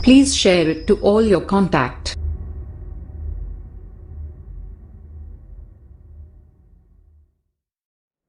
Please share it to all your contact.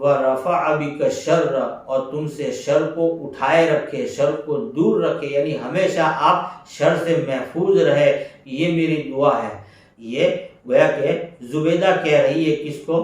وَرَفَعَ بِكَ الشَّرَّ اور تم سے شر کو اٹھائے رکھے، شر کو دور رکھے، یعنی ہمیشہ آپ شر سے محفوظ رہے، یہ میری دعا ہے۔ یہ گویا کہ زبیدہ کہہ رہی ہے کس کو؟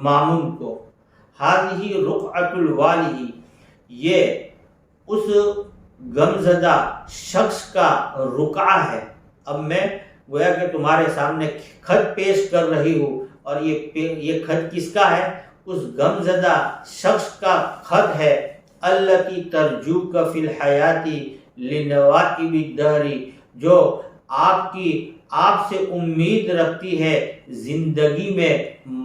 مامون کو۔ هذه رقعۃ الوالد، یہ اس غمزدہ شخص کا رقعہ ہے۔ اب میں گویا کہ تمہارے سامنے خط پیش کر رہی ہوں، اور یہ خط کس کا ہے؟ اس غمزدہ شخص کا خط ہے۔ التی ترجوک فی الحیات لنوائب الدہر، جو آپ سے امید رکھتی ہے زندگی میں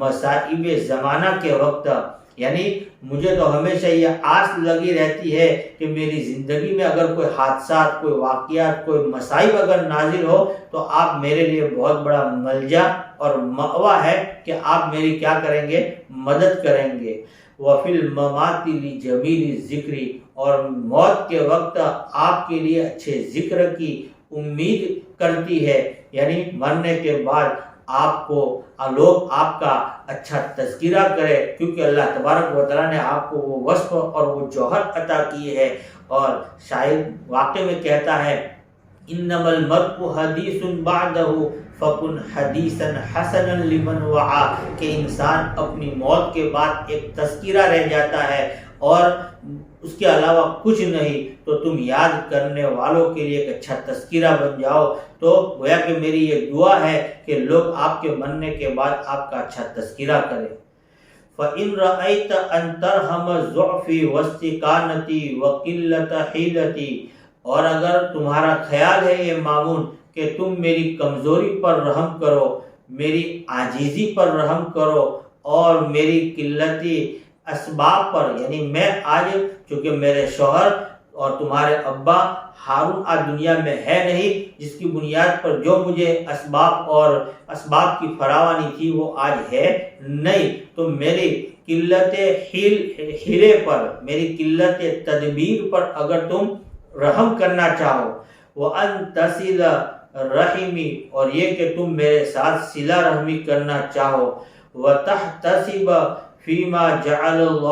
مصائب زمانہ کے وقت، یعنی مجھے تو ہمیشہ یہ آس لگی رہتی ہے کہ میری زندگی میں اگر کوئی حادثات، کوئی واقعات، کوئی مصائب اگر نازل ہو تو آپ میرے لیے بہت بڑا ملجا اور مأویٰ ہے کہ آپ میری کیا کریں گے؟ مدد کریں گے۔ وفی الممات لجمیل الذکر، اور موت کے وقت آپ کے لیے اچھے ذکر کی امید کرتی ہے، یعنی مرنے کے بعد آپ کو لوگ آپ کا اچھا تذکرہ کرے، کیونکہ اللہ تبارک و تعالیٰ نے آپ کو وہ وصف اور وہ جوہر عطا کی ہے۔ اور شاعر واقع میں کہتا ہے انما المرء حدیث بعدہ فکن حدیثا حسنا لمن وعا، کہ انسان اپنی موت کے بعد ایک تذکرہ رہ جاتا ہے اور اس کے علاوہ کچھ نہیں، تو تم یاد کرنے والوں کے لیے ایک اچھا تذکرہ بن جاؤ۔ تو گویا کہ میری یہ دعا ہے کہ لوگ آپ کے مرنے کے بعد آپ کا اچھا تذکرہ کریں۔ فَإِن رَأَيْتَ أَن تَرْحَمَ ضُعْفِي وَاسْتِقَانَتِي وَقِلَّةَ حِيلَتِي، اور اگر تمہارا خیال ہے یہ مامون کہ تم میری کمزوری پر رحم کرو، میری عاجزی پر رحم کرو، اور میری قلتی اسباب پر، یعنی میں آج چونکہ میرے شوہر اور تمہارے ابا ہارون آج دنیا میں ہے نہیں، جس کی بنیاد پر جو مجھے اسباب اور اسباب کی فراوانی تھی وہ آج ہے نہیں، تو میری قلت حیلے پر، میری قلت تدبیر پر اگر تم رحم کرنا چاہو، وَأَن تَصِلَ رحمی، اور یہ کہ تم میرے ساتھ صلہ رحمی کرنا چاہو، وَتَحْتَسِبَ فیما جعلک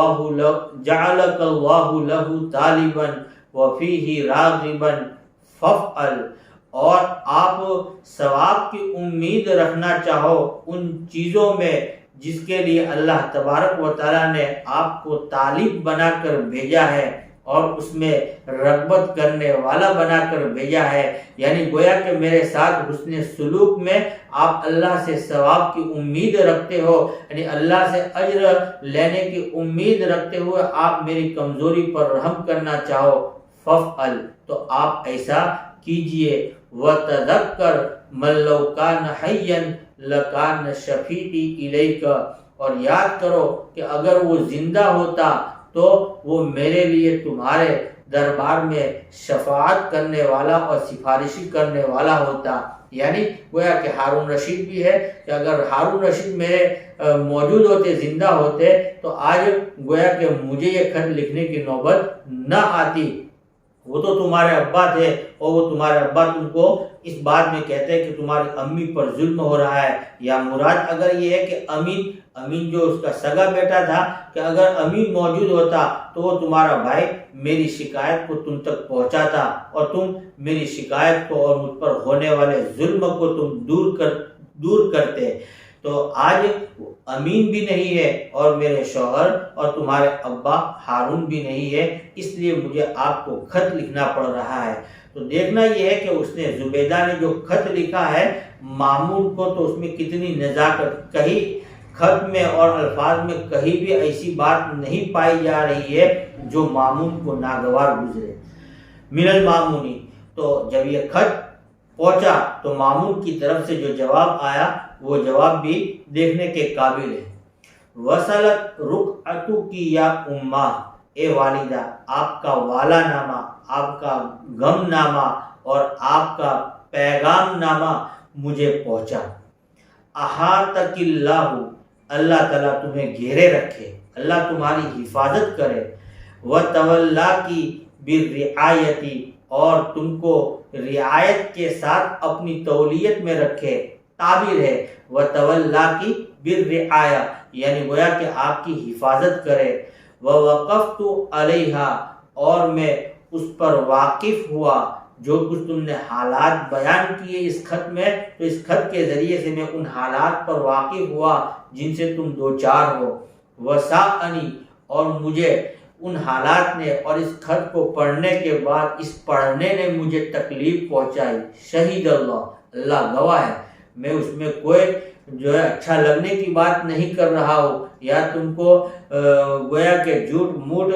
اللہ لہ طالبا وفیہ راغبا فافعل، اور آپ ثواب کی امید رکھنا چاہو ان چیزوں میں جس کے لیے اللہ تبارک و تعالیٰ نے آپ کو طالب بنا کر بھیجا ہے اور اس میں رغبت کرنے والا بنا کر بھیجا ہے، یعنی گویا کہ میرے ساتھ حسن سلوک میں آپ اللہ سے ثواب کی امید رکھتے ہو، یعنی اللہ سے اجر لینے کی امید رکھتے ہوئے آپ میری کمزوری پر رحم کرنا چاہو، فافعل، تو آپ ایسا کیجئے، وَتَذَكَّرْ مَن لَّوْ كَانَ حَيًّا لَّكَانَ شَفِيعِي إِلَيْكَ، اور یاد کرو کہ اگر وہ زندہ ہوتا تو وہ میرے لیے تمہارے دربار میں شفاعت کرنے والا اور سفارشی کرنے والا ہوتا۔ یعنی گویا کہ ہارون رشید بھی ہے کہ اگر ہارون رشید میرے موجود ہوتے، زندہ ہوتے، تو آج گویا کہ مجھے یہ خط لکھنے کی نوبت نہ آتی۔ وہ تو تمہارے ابا تھے، اور وہ تمہارے ابا تم کو اس بات میں کہتے ہیں کہ تمہاری امی پر ظلم ہو رہا ہے، یا مراد اگر یہ ہے کہ امین جو اس کا سگا بیٹا تھا، کہ اگر امین موجود ہوتا تو وہ تمہارا بھائی میری شکایت کو تم تک پہنچاتا، اور تم میری شکایت کو اور مجھ پر ہونے والے ظلم کو تم دور کرتے۔ تو آج امین بھی نہیں ہے، اور میرے شوہر اور تمہارے ابا ہارون بھی نہیں ہے، اس لیے مجھے آپ کو خط لکھنا پڑ رہا ہے۔ تو دیکھنا یہ ہے کہ اس نے زبیدہ نے جو خط لکھا ہے مامون کو، تو اس میں کتنی نزاکت، کہیں خط میں اور الفاظ میں کہیں بھی ایسی بات نہیں پائی جا رہی ہے جو مامون کو ناگوار گزرے۔ من المامونی، تو جب یہ خط پہنچا تو مامون کی طرف سے جو جواب آیا وہ جواب بھی دیکھنے کے قابل ہے۔ وصلت رقعتو کی یا امہ، اے والدہ، آپ کا والا نامہ، آپ کا غم نامہ اور آپ کا پیغام نامہ مجھے پہنچا۔ احاطک اللہ، اللہ تعالیٰ تمہیں گھیرے رکھے، اللہ تمہاری حفاظت کرے، وتولاکی بالرعایتی، اور تم کو رعایت کے ساتھ اپنی تولیت میں رکھے۔ تعبیر ہے وتولاکی بالرعایہ، یعنی گویا کہ آپ کی حفاظت کرے، ووقفت علیہا اور میں اس پر واقف ہوا، جو کچھ تم نے حالات بیان کیے اس خط میں، تو اس خط کے ذریعے سے میں ان حالات پر واقف ہوا جن سے تم دوچار ہو، وساءنی اور مجھے ان حالات نے اور اس خط کو پڑھنے کے بعد اس پڑھنے نے مجھے تکلیف پہنچائی، شہید اللہ، اللہ گواہ ہے، میں اس میں کوئی جو ہے اچھا لگنے کی بات نہیں کر رہا ہوں یا تم کو گویا کہ جھوٹ موٹ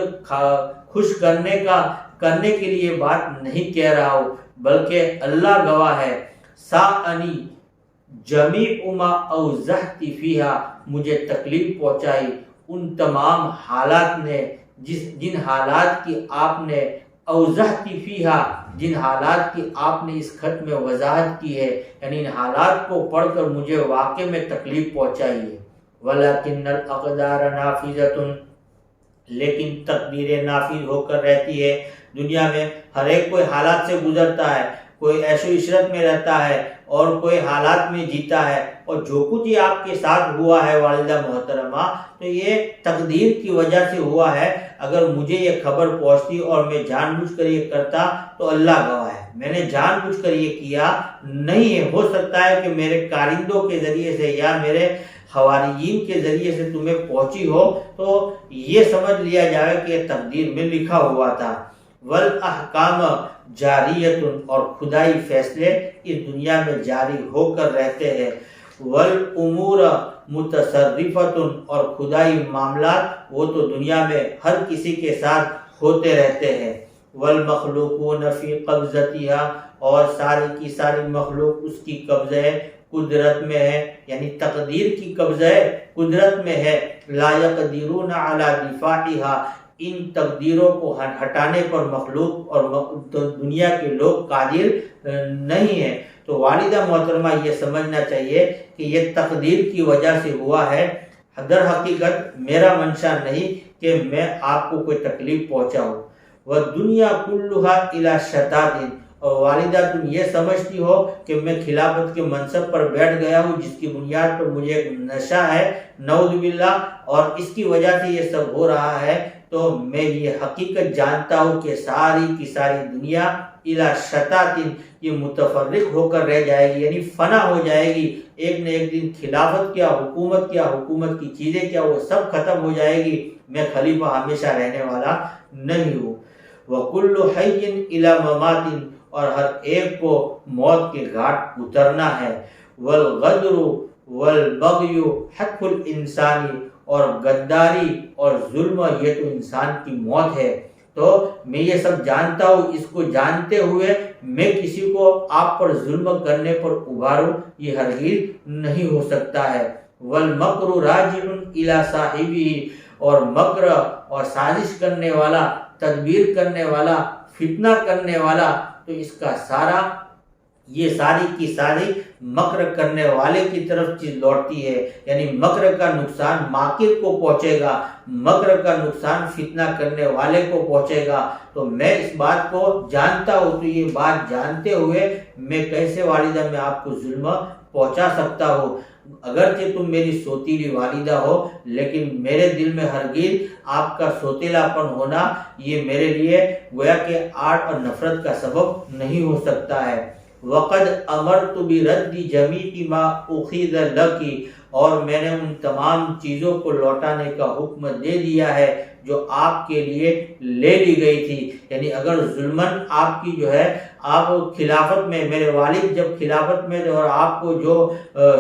خوش کرنے کے لیے بات نہیں کہہ رہا ہوں، بلکہ اللہ گواہ ہے، ساءنی جمیع ما اوضحت فیہا، مجھے تکلیف پہنچائی ان تمام حالات نے جن حالات کی آپ نے اوضحت فیہا، جن حالات کی آپ نے اس خط میں وضاحت کی ہے، یعنی ان حالات کو پڑھ کر مجھے واقع میں تکلیف پہنچائی ہے، وَلَكِنَّ الْأَقْدَارَ نَافِذَةٌ، لیکن تقدیریں نافذ ہو کر رہتی ہے، دنیا میں ہر ایک کوئی حالات سے گزرتا ہے، کوئی عیش و عشرت میں رہتا ہے اور کوئی حالات میں جیتا ہے، اور جو کچھ یہ آپ کے ساتھ ہوا ہے والدہ محترمہ، تو یہ تقدیر کی وجہ سے ہوا ہے۔ اگر مجھے یہ خبر پہنچتی اور میں جان بوجھ کر یہ کرتا تو اللہ گواہ ہے، میں نے جان بوجھ کر یہ کیا نہیں ہے۔ ہو سکتا ہے کہ میرے کارندوں کے ذریعے سے یا میرے حواریین کے ذریعے سے تمہیں پہنچی ہو تو یہ سمجھ لیا جائے کہ یہ تقدیر میں لکھا ہوا تھا۔ والاحکام جاریۃ، اور خدائی فیصلے اس دنیا میں جاری ہو کر رہتے ہیں، والامور متصرفۃ، اور خدائی معاملات وہ تو دنیا میں ہر کسی کے ساتھ ہوتے رہتے ہیں، والمخلوقون فی قبضتہا، اور ساری کی ساری مخلوق اس کی قبضہ قدرت میں ہے، یعنی تقدیر کی قبضہ قدرت میں ہے، لا یقدرون علی دفاعہا، ان تقدیروں کو ہٹانے پر مخلوق اور دنیا کے لوگ قادر نہیں ہیں۔ تو والدہ محترمہ یہ سمجھنا چاہیے کہ یہ تقدیر کی وجہ سے ہوا ہے، در حقیقت میرا منشا نہیں کہ میں آپ کو کوئی تکلیف پہنچاؤں۔ وَالدُّنْيَا كُلُّهَا إِلَى شَتَاتٍ، اور والدہ تم یہ سمجھتی ہو کہ میں خلافت کے منصب پر بیٹھ گیا ہوں جس کی بنیاد پر مجھے ایک نشہ ہے، نعوذ باللہ، اور اس کی وجہ سے یہ سب ہو رہا ہے، تو میں یہ حقیقت جانتا ہوں کہ ساری کی ساری دنیا الی شتاتٍ، یہ متفرق ہو کر رہ جائے گی، یعنی فنا ہو جائے گی، ایک نہ ایک دن خلافت کیا، حکومت کی چیزیں کیا، وہ سب ختم ہو جائے گی، میں خلیفہ ہمیشہ رہنے والا نہیں ہوں۔ وَكُلُّ حَيٍّ إِلَى مَمَاتٍ، اور ہر ایک کو موت کے گھاٹ اترنا ہے۔ وَالْغَدْرُ وَالْبَغْيُ حَقُّ الْإِنسَانِ، اور غداری اور ظلم یہ تو انسان کی موت ہے۔ تو میں یہ سب جانتا ہوں، اس کو جانتے ہوئے میں کسی کو آپ پر ظلم کرنے پر ابھاروں، یہ ہرگز نہیں ہو سکتا ہے۔ وَالْمَكْرُ رَاجِعٌ إِلَى صَاحِبِهِ، اور مکر اور سازش کرنے والا، تدبیر کرنے والا، فتنہ کرنے والا، تو اس کا سارا یہ ساری کی ساری مکر کرنے والے کی طرف چیز لوٹتی ہے، یعنی مکر کا نقصان ماکر کو پہنچے گا، مکر کا نقصان فتنہ کرنے والے کو پہنچے گا۔ تو میں اس بات کو جانتا ہوں، تو یہ بات جانتے ہوئے میں کیسے والدہ میں آپ کو ظلم پہنچا سکتا ہوں؟ اگرچہ تم میری سوتیلی والدہ ہو، لیکن میرے دل میں ہرگز آپ کا سوتیلا پن ہونا یہ میرے لیے گویا کہ آڑ اور نفرت کا سبب نہیں ہو سکتا ہے۔ وَقَدْ أَمَرْتُ بِرَدِّ جَمِيعِ مَا أُخِذَ لَكِ، اور میں نے ان تمام چیزوں کو لوٹانے کا حکم دے دیا ہے جو آپ کے لیے لے لی گئی تھی، یعنی اگر ظلمن آپ کی جو ہے، آپ خلافت میں، میرے والد جب خلافت میں اور آپ کو جو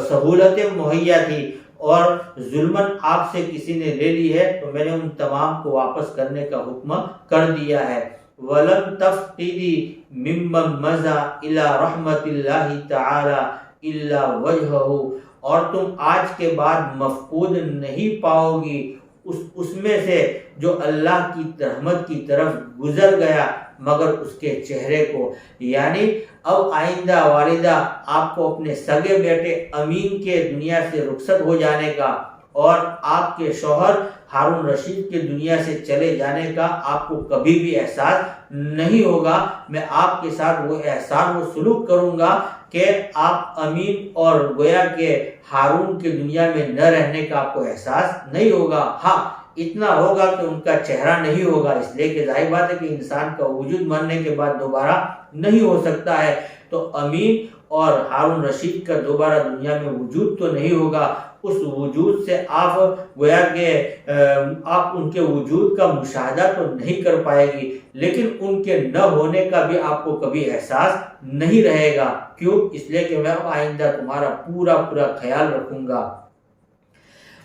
سہولتیں مہیا تھی اور ظلمن آپ سے کسی نے لے لی ہے، تو میں نے ان تمام کو واپس کرنے کا حکم کر دیا ہے۔ وَلَمْ تَفْقِدِي مِمَّنْ مَضَى إِلَى رَحْمَةِ اللَّهِ تَعَالَى إِلَّا وَجْهَهُ، اور تم آج کے بعد مفقود نہیں پاؤ گی اس میں سے جو اللہ کی رحمت کی طرف گزر گیا مگر اس کے چہرے کو، یعنی اب آئندہ والدہ آپ کو اپنے سگے بیٹے امین کے دنیا سے رخصت ہو جانے کا اور آپ کے شوہر ہارون رشید کے دنیا سے چلے جانے کا آپ کو کبھی بھی احساس نہیں ہوگا۔ میں آپ کے ساتھ وہ احسان و سلوک کروں گا کہ آپ امین اور گویا کہ ہارون کے دنیا میں نہ رہنے کا آپ کو احساس نہیں ہوگا۔ ہاں اتنا ہوگا کہ ان کا چہرہ نہیں ہوگا، اس لیے کہ ظاہر بات ہے کہ انسان کا وجود مرنے کے بعد دوبارہ نہیں ہو سکتا ہے، تو امین اور ہارون رشید کا دوبارہ دنیا میں وجود تو نہیں ہوگا۔ اس وجود سے آپ گویا کہ آپ ان کے وجود کا مشاہدہ تو نہیں کر پائے گی، لیکن ان کے نہ ہونے کا بھی آپ کو کبھی احساس نہیں رہے گا۔ کیوں؟ اس لیے کہ میں آئندہ تمہارا پورا خیال رکھوں گا۔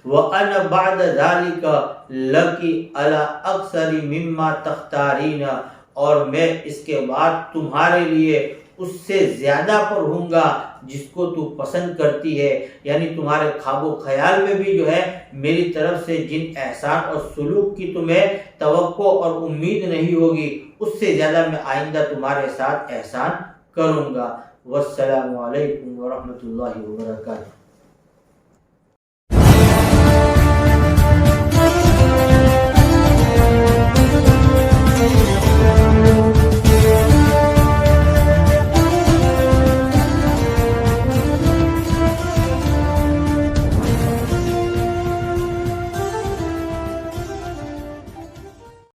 وَأَنَا بَعْدَ ذَلِكَ لَكِ عَلَىٰ أَكْثَرِ مِمَّا تَخْتَارِينَ، اور میں اس کے بعد تمہارے لیے اس سے زیادہ پر ہوں گا جس کو تو پسند کرتی ہے، یعنی تمہارے خواب و خیال میں بھی جو ہے میری طرف سے جن احسان اور سلوک کی تمہیں توقع اور امید نہیں ہوگی، اس سے زیادہ میں آئندہ تمہارے ساتھ احسان کروں گا۔ والسلام علیکم ورحمۃ اللہ وبرکاتہ۔